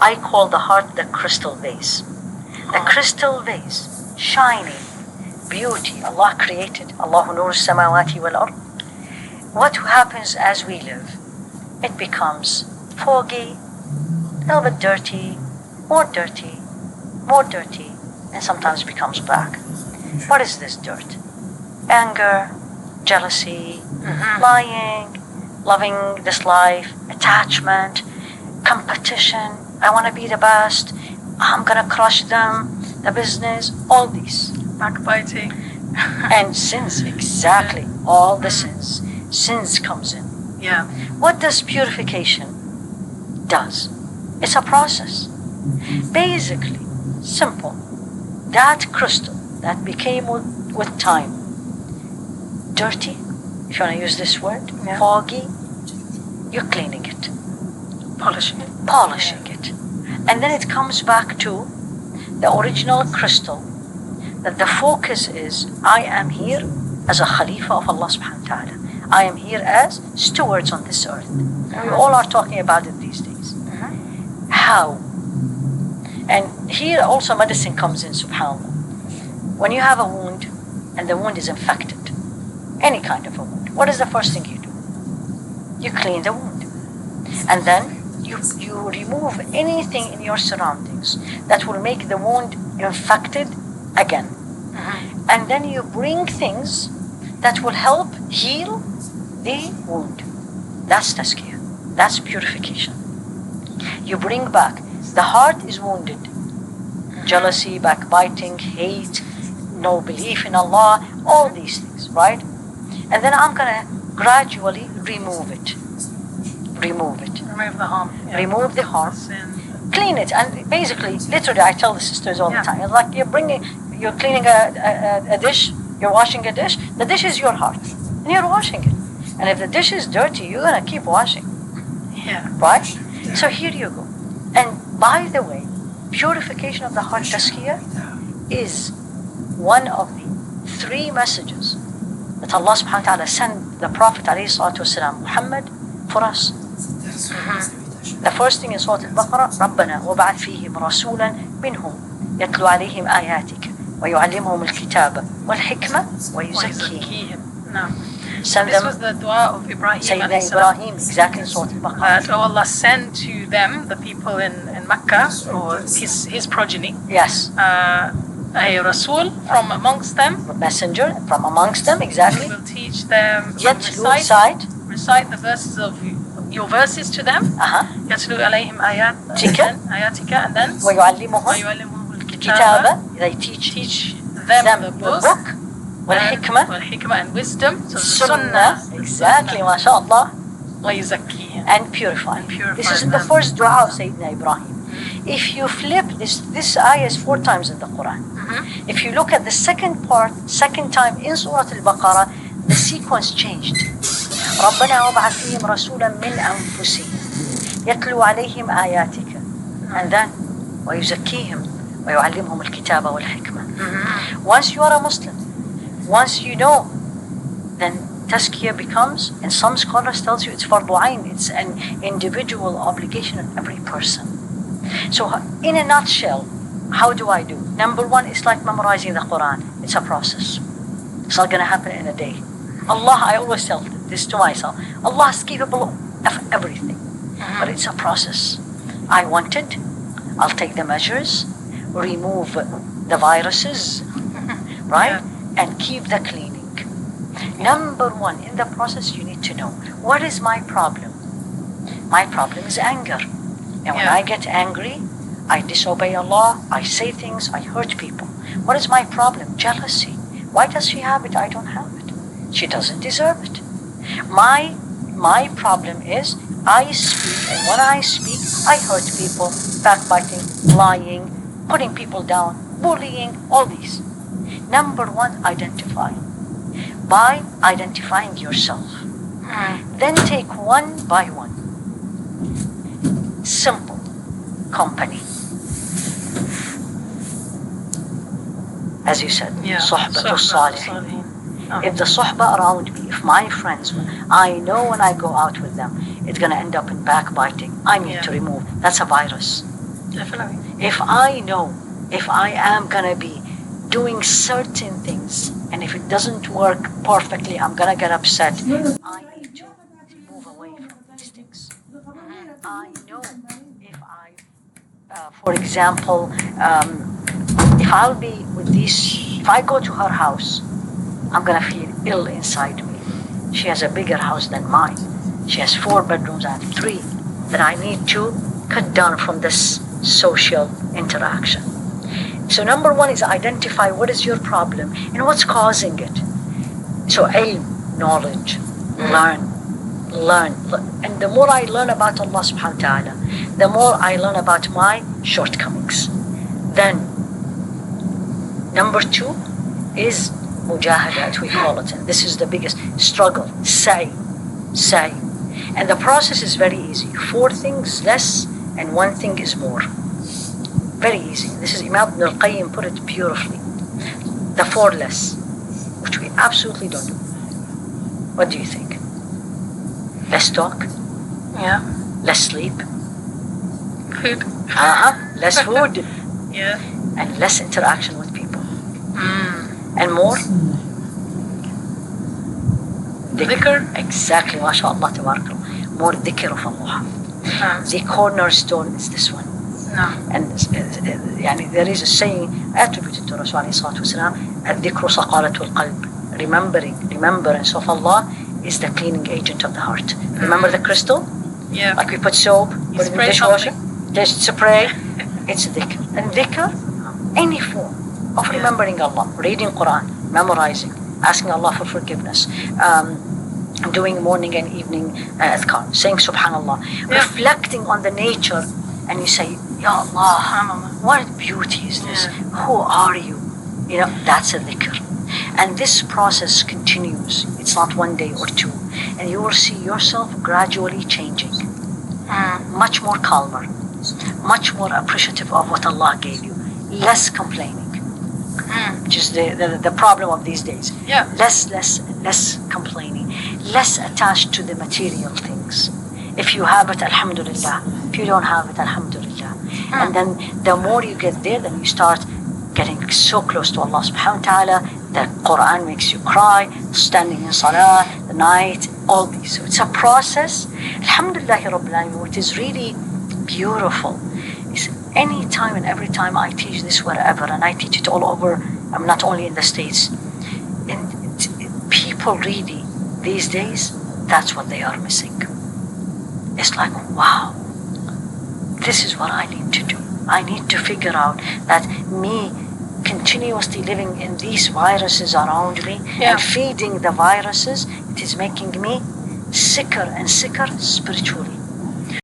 I call the heart the crystal vase. The crystal vase, shining, beauty, Allah created, Allahu nur samawati wal ard. What happens as we live? It becomes foggy, a little bit dirty, more dirty, more dirty, and sometimes becomes black. What is this dirt? Anger, jealousy, lying, loving this life, attachment, competition. I want to be the best. I'm going to crush them, the business, all these. Backbiting. And sins, exactly. All the sins. Sins comes in. Yeah. What does purification does? It's a process. Basically, simple. That crystal that became with time dirty, if you want to use this word, foggy, you're cleaning it. Polishing it. And then it comes back to the original crystal, that the focus is, I am here as a Khalifa of Allah subhanahu wa ta'ala. I am here as stewards on this earth. And we all are talking about it these days. How? And here also medicine comes in, subhanAllah. When you have a wound, and the wound is infected, any kind of a wound, what is the first thing you do? You clean the wound. And then you remove anything in your surroundings that will make the wound infected again. And then you bring things that will help heal the wound. That's tazkiyah. That's purification. You bring back. The heart is wounded. Jealousy, backbiting, hate, no belief in Allah, all these things, right? And then I'm going to gradually remove it. Remove the harm. Yeah. Remove the harm. Clean it. And basically, literally, I tell the sisters all the time, it's like you're cleaning a dish, you're washing a dish, the dish is your heart, and you're washing it. And if the dish is dirty, you're going to keep washing. Yeah. Right? Yeah. So here you go. And by the way, purification of the heart, tazkiyah, is one of the 3 messages that Allah subhanahu wa ta'ala sent the Prophet alayhi salatu wasalam, Muhammad, for us. The first thing in Surah Al-Baqarah, رَبَّنَا وَبَعَثْ فِيهِمْ رَسُولًا مِنْهُمْ يَتْلُو عَلَيْهِمْ آيَاتِكَ وَيُعَلِّمُهُمُ الْكِتَابَ وَالْحِكْمَةَ وَيُزَكِّيهِمْ. This was the dua of Ibrahim. Sayyidina Ibrahim, exactly in Surah Al-Baqarah. Oh Allah, send to them, the people in Mecca, or his progeny. Yes. A Rasul from amongst them. A messenger from amongst them, exactly. He will teach them, recite the verses of your verses to them. يَتْلُو عَلَيْهِمْ آيَاتِكَ, and then وَيُعَلِّمُهُمُ الْكِتَابَ. They teach them the book. والحكمة and wisdom. So Sunnah, exactly, mashallah. وَيُزَكِّيهِمْ. And purify. This is the first dua of Sayyidina Ibrahim. If you flip this ayah is 4 times in the Quran. If you look at the second time in Surah Al-Baqarah, the sequence changed. رَبَّنَا وَبَعَثْ فِيهِمْ رَسُولًا مِنْ أَنفُسِهِمْ يَتْلُو عَلَيْهِمْ آيَاتِكَ. And then وَيُزَكِّيهِمْ وَيُعَلِّمْهُمُ الْكِتَابَ وَالْحِكْمَةَ. Once you are a Muslim, once you know, then tazkiyah becomes, and some scholars tells you it's fardu ayn, it's an individual obligation of every person. So in a nutshell, how do I do? Number 1, it's like memorizing the Quran. It's a process. It's not going to happen in a day. Allah, I always tell this to myself, Allah is capable of everything, but it's a process. I want it, I'll take the measures, remove the viruses, right? And keep the cleaning. Number 1, in the process, you need to know, what is my problem? My problem is anger. And when I get angry, I disobey Allah, I say things, I hurt people. What is my problem? Jealousy. Why does she have it? I don't have it. She doesn't deserve it. My problem is I speak, and when I speak, I hurt people, backbiting, lying, putting people down, bullying, all these. Number 1, identify. By identifying yourself. Then take one by one. Simple. Company. As you said, صحبة الصالحين. If the suhbah around me, if my friends, I know when I go out with them, it's going to end up in backbiting. I need to remove. That's a virus. Definitely. If I know, if I am gonna be doing certain things, and if it doesn't work perfectly, I'm gonna get upset. I need to move away from these things. I know if for example, if I'll be with if I go to her house, I'm gonna feel ill inside me. She has a bigger house than mine. She has 4 bedrooms, I have 3. Then I need to cut down from this social interaction. So number 1 is identify what is your problem and what's causing it. So ilm, knowledge, learn. And the more I learn about Allah subhanahu wa ta'ala, the more I learn about my shortcomings. Then number 2 is mujahadat, we call it, and this is the biggest struggle. Say. And the process is very easy. 4 things less and 1 thing is more. Very easy. This is Imam Ibn al-Qayyim put it beautifully. The 4 less, which we absolutely don't do. What do you think? Less talk? Yeah. Less sleep? Food. Less food. Yeah. And less interaction with people. And more? Dhikr. Exactly, mashallah, tabarakallah. More dhikr of Allah. The cornerstone is this one. No. And there is a saying attributed to Rasul alayhi salatu wasalam, الذكر صقالة القلب. Remembrance of Allah is the cleaning agent of the heart. Remember the crystal? Yeah. Like we put soap, put it in the dishwasher, just spray. It's dhikr. And dhikr, any form of remembering Allah, reading Quran, memorizing, asking Allah for forgiveness, doing morning and evening adhkar, saying subhanallah, reflecting on the nature, and you say, Ya Allah, what beauty is this? Who are you? That's a dhikr. And this process continues. It's not 1 day or 2. And you will see yourself gradually changing. Much more calmer, much more appreciative of what Allah gave you, less complaining, which is the problem of these days. Yeah. Less complaining, less attached to the material things. If you have it, alhamdulillah. If you don't have it, alhamdulillah. And then the more you get there, then you start getting so close to Allah subhanahu wa ta'ala. The Quran makes you cry, standing in salah, the night, all these. So it's a process. Alhamdulillah Rabbil Alameen, it is really beautiful. It's any time and every time I teach this wherever, and I teach it all over, I'm not only in the States. And people really, these days, that's what they are missing. It's like, wow, this is what I need to do. I need to figure out that me continuously living in these viruses around me and feeding the viruses, it is making me sicker and sicker spiritually.